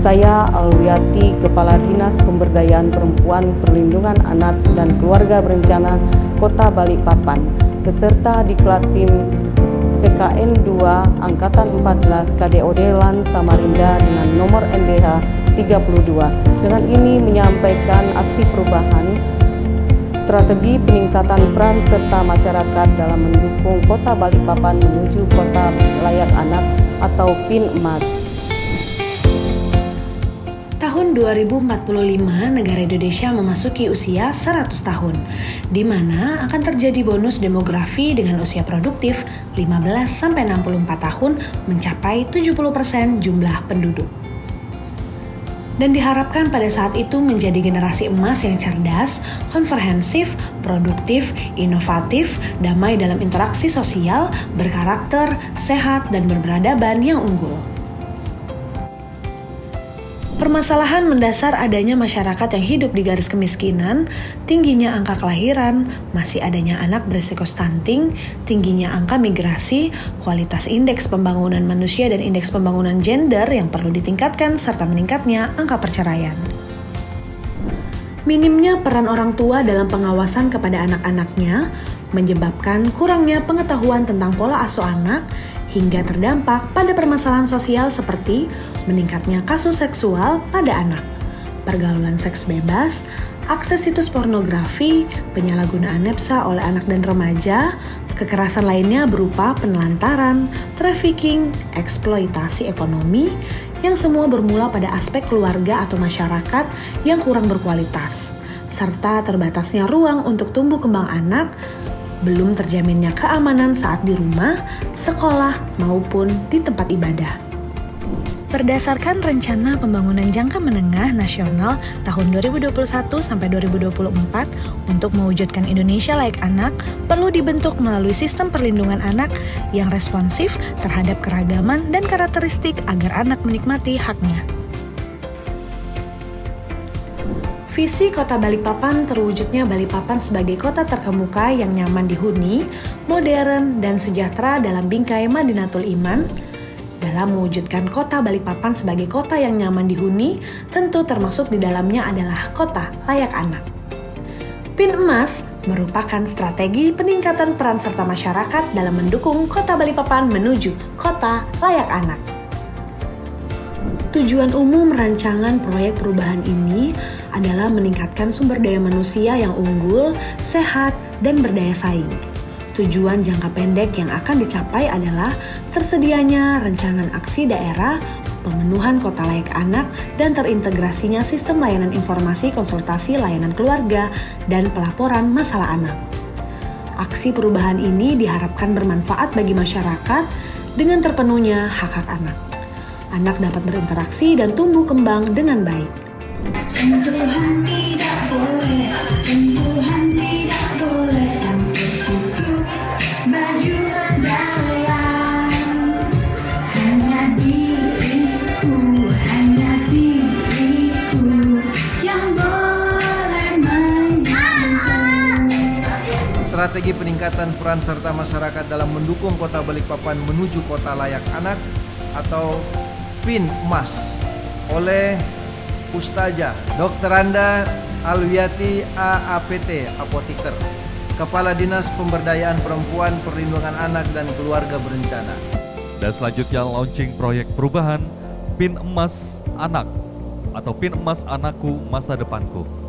Saya Alwiati, Kepala Dinas Pemberdayaan Perempuan, Perlindungan Anak dan Keluarga Berencana Kota Balikpapan, beserta Diklat PIM PKN 2 Angkatan 14 KDOD LAN Samarinda dengan nomor NDH 32. Dengan ini menyampaikan aksi perubahan strategi peningkatan peran serta masyarakat dalam mendukung Kota Balikpapan menuju Kota Layak Anak atau PIN Emas. Tahun 2045, negara Indonesia memasuki usia 100 tahun, di mana akan terjadi bonus demografi dengan usia produktif 15-64 tahun mencapai 70% jumlah penduduk. Dan diharapkan pada saat itu menjadi generasi emas yang cerdas, komprehensif, produktif, inovatif, damai dalam interaksi sosial, berkarakter, sehat, dan berperadaban yang unggul. Permasalahan mendasar adanya masyarakat yang hidup di garis kemiskinan, tingginya angka kelahiran, masih adanya anak berisiko stunting, tingginya angka migrasi, kualitas indeks pembangunan manusia dan indeks pembangunan gender yang perlu ditingkatkan, serta meningkatnya angka perceraian. Minimnya peran orang tua dalam pengawasan kepada anak-anaknya menyebabkan kurangnya pengetahuan tentang pola asuh anak hingga terdampak pada permasalahan sosial seperti meningkatnya kasus seksual pada anak, pergaulan seks bebas, akses situs pornografi, penyalahgunaan nepsa oleh anak dan remaja, kekerasan lainnya berupa penelantaran, trafficking, eksploitasi ekonomi, yang semua bermula pada aspek keluarga atau masyarakat yang kurang berkualitas, serta terbatasnya ruang untuk tumbuh kembang anak, belum terjaminnya keamanan saat di rumah, sekolah, maupun di tempat ibadah. Berdasarkan Rencana Pembangunan Jangka Menengah Nasional tahun 2021 sampai 2024 untuk mewujudkan Indonesia Layak Anak, perlu dibentuk melalui sistem perlindungan anak yang responsif terhadap keragaman dan karakteristik agar anak menikmati haknya. Visi Kota Balikpapan terwujudnya Balikpapan sebagai kota terkemuka yang nyaman dihuni, modern, dan sejahtera dalam bingkai Madinatul Iman. Dalam mewujudkan Kota Balikpapan sebagai kota yang nyaman dihuni, tentu termasuk di dalamnya adalah Kota Layak Anak. PIN Emas merupakan strategi peningkatan peran serta masyarakat dalam mendukung Kota Balikpapan menuju Kota Layak Anak. Tujuan umum rancangan proyek perubahan ini adalah meningkatkan sumber daya manusia yang unggul, sehat, dan berdaya saing. Tujuan jangka pendek yang akan dicapai adalah tersedianya rencangan aksi daerah, pemenuhan kota layak anak, dan terintegrasinya sistem layanan informasi konsultasi layanan keluarga dan pelaporan masalah anak. Aksi perubahan ini diharapkan bermanfaat bagi masyarakat dengan terpenuhnya hak-hak anak. Anak dapat berinteraksi dan tumbuh kembang dengan baik. Sentuhan tidak boleh, sentuhan tidak boleh, untuk baju dalam. Hanya diriku yang boleh menyentuh. Strategi peningkatan peran serta masyarakat dalam mendukung Kota Balikpapan menuju Kota Layak Anak atau PIN Emas oleh Ustazah Dr. Anda Alwiati AAPT Apoteker, Kepala Dinas Pemberdayaan Perempuan, Perlindungan Anak dan Keluarga Berencana. Dan selanjutnya launching proyek perubahan PIN Emas Anak atau PIN Emas Anakku Masa Depanku.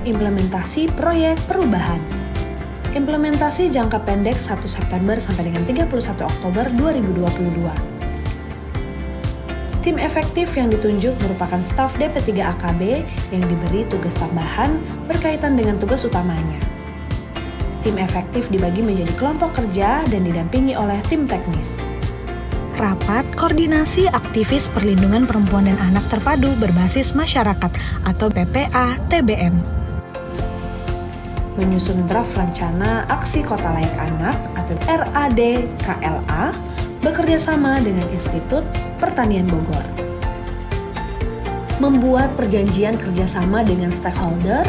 Implementasi proyek perubahan. Implementasi jangka pendek 1 September sampai dengan 31 Oktober 2022. Tim efektif yang ditunjuk merupakan staf DP3 AKB yang diberi tugas tambahan berkaitan dengan tugas utamanya. Tim efektif dibagi menjadi kelompok kerja dan didampingi oleh tim teknis. Rapat Koordinasi Aktivis Perlindungan Perempuan dan Anak Terpadu Berbasis Masyarakat atau PPA-TBM. Menyusun draft rencana aksi Kota Layak Anak atau RAD-KLA bekerja sama dengan Institut Pertanian Bogor. membuat perjanjian kerjasama dengan stakeholder,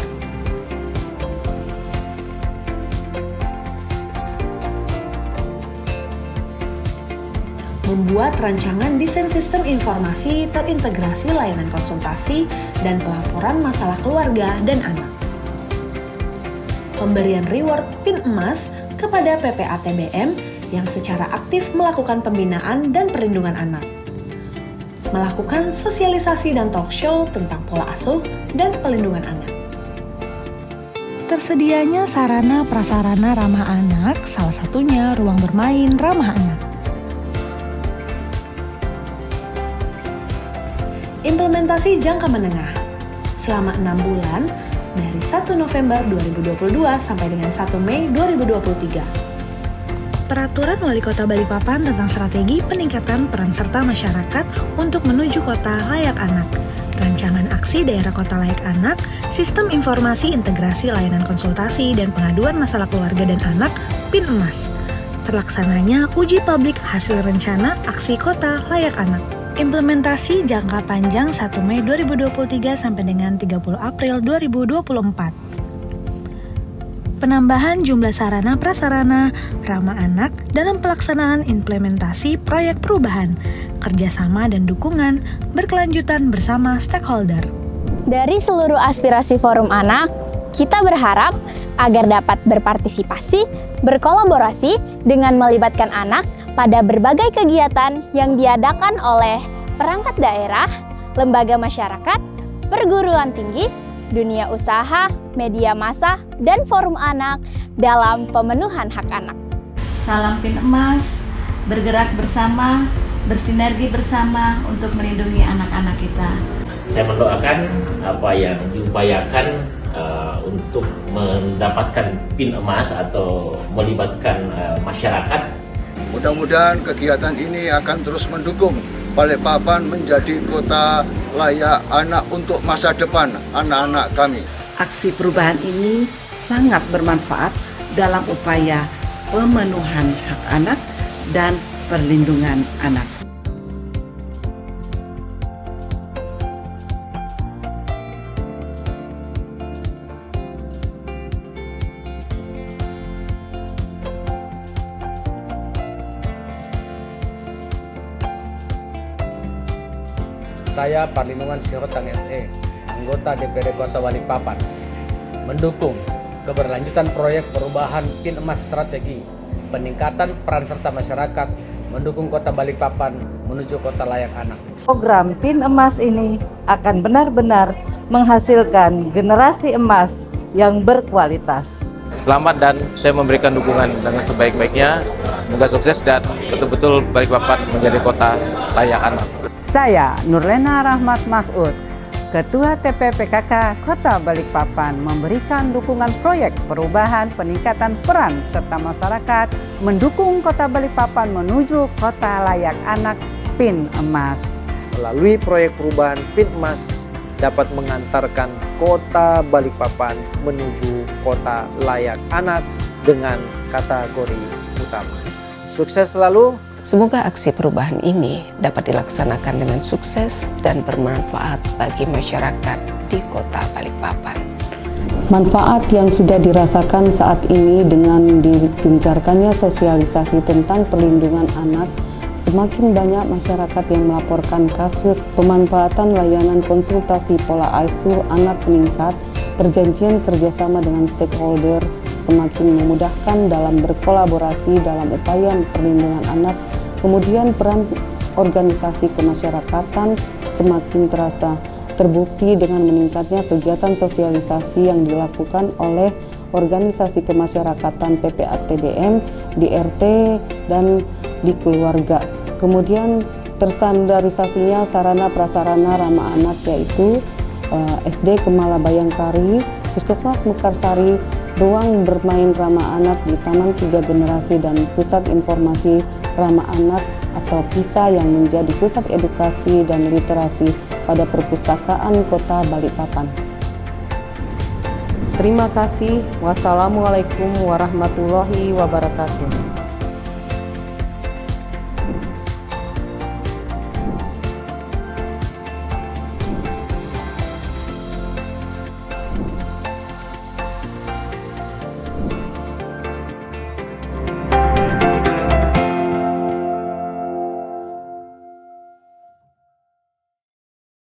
membuat rancangan desain sistem informasi terintegrasi layanan konsultasi dan pelaporan masalah keluarga dan anak. Pemberian reward PIN emas kepada PPATBM yang secara aktif melakukan pembinaan dan perlindungan anak. Melakukan sosialisasi dan talk show tentang pola asuh dan pelindungan anak. Tersedianya sarana prasarana ramah anak, salah satunya ruang bermain ramah anak. Implementasi jangka menengah selama 6 bulan dari 1 November 2022 sampai dengan 1 Mei 2023. Peraturan Wali Kota Balikpapan tentang strategi peningkatan peran serta masyarakat untuk menuju kota layak anak. Rancangan aksi daerah kota layak anak, sistem informasi integrasi layanan konsultasi dan pengaduan masalah keluarga dan anak PIN emas. Terlaksananya uji publik hasil rencana aksi kota layak anak. Implementasi jangka panjang 1 Mei 2023 sampai dengan 30 April 2024. Penambahan jumlah sarana prasarana ramah anak dalam pelaksanaan implementasi proyek perubahan, kerjasama dan dukungan berkelanjutan bersama stakeholder. Dari seluruh aspirasi Forum Anak, kita berharap agar dapat berpartisipasi, berkolaborasi dengan melibatkan anak pada berbagai kegiatan yang diadakan oleh perangkat daerah, lembaga masyarakat, perguruan tinggi, dunia usaha, media massa, dan forum anak dalam pemenuhan hak anak. Salam PIN emas, bergerak bersama, bersinergi bersama untuk melindungi anak-anak kita. Saya mendoakan apa yang diupayakan untuk mendapatkan PIN emas atau melibatkan masyarakat. Mudah-mudahan kegiatan ini akan terus mendukung Balikpapan menjadi kota layak anak untuk masa depan anak-anak kami. Aksi perubahan ini sangat bermanfaat dalam upaya pemenuhan hak anak dan perlindungan anak. Saya Parlindungan Sirotang SE, anggota DPD Kota Balikpapan, mendukung keberlanjutan proyek perubahan PIN emas strategi, peningkatan peran serta masyarakat, mendukung Kota Balikpapan menuju kota layak anak. Program PIN emas ini akan benar-benar menghasilkan generasi emas yang berkualitas. Selamat dan saya memberikan dukungan dengan sebaik-baiknya. Semoga sukses dan betul-betul Balikpapan menjadi kota layak anak. Saya Nurlena Rahmat Masud, Ketua TPPKK Kota Balikpapan, memberikan dukungan proyek perubahan peningkatan peran serta masyarakat mendukung Kota Balikpapan menuju kota layak anak PIN emas. Melalui proyek perubahan PIN emas dapat mengantarkan Kota Balikpapan menuju kota layak anak dengan kategori utama. Sukses selalu. Semoga aksi perubahan ini dapat dilaksanakan dengan sukses dan bermanfaat bagi masyarakat di Kota Balikpapan. Manfaat yang sudah dirasakan saat ini dengan digencarkannya sosialisasi tentang perlindungan anak, semakin banyak masyarakat yang melaporkan kasus pemanfaatan layanan konsultasi pola asuh anak meningkat, perjanjian kerjasama dengan stakeholder semakin memudahkan dalam berkolaborasi dalam upaya perlindungan anak. Kemudian peran organisasi kemasyarakatan semakin terasa terbukti dengan meningkatnya kegiatan sosialisasi yang dilakukan oleh organisasi kemasyarakatan PPATBM di RT dan di keluarga. Kemudian terstandarisasinya sarana prasarana ramah anak yaitu SD Kemala Bayangkari, Puskesmas Mekarsari, ruang bermain ramah anak di Taman 3 Generasi dan Pusat Informasi Ramah Anak atau PISA yang menjadi pusat edukasi dan literasi pada perpustakaan Kota Balikpapan. Terima kasih. Wassalamualaikum warahmatullahi wabarakatuh.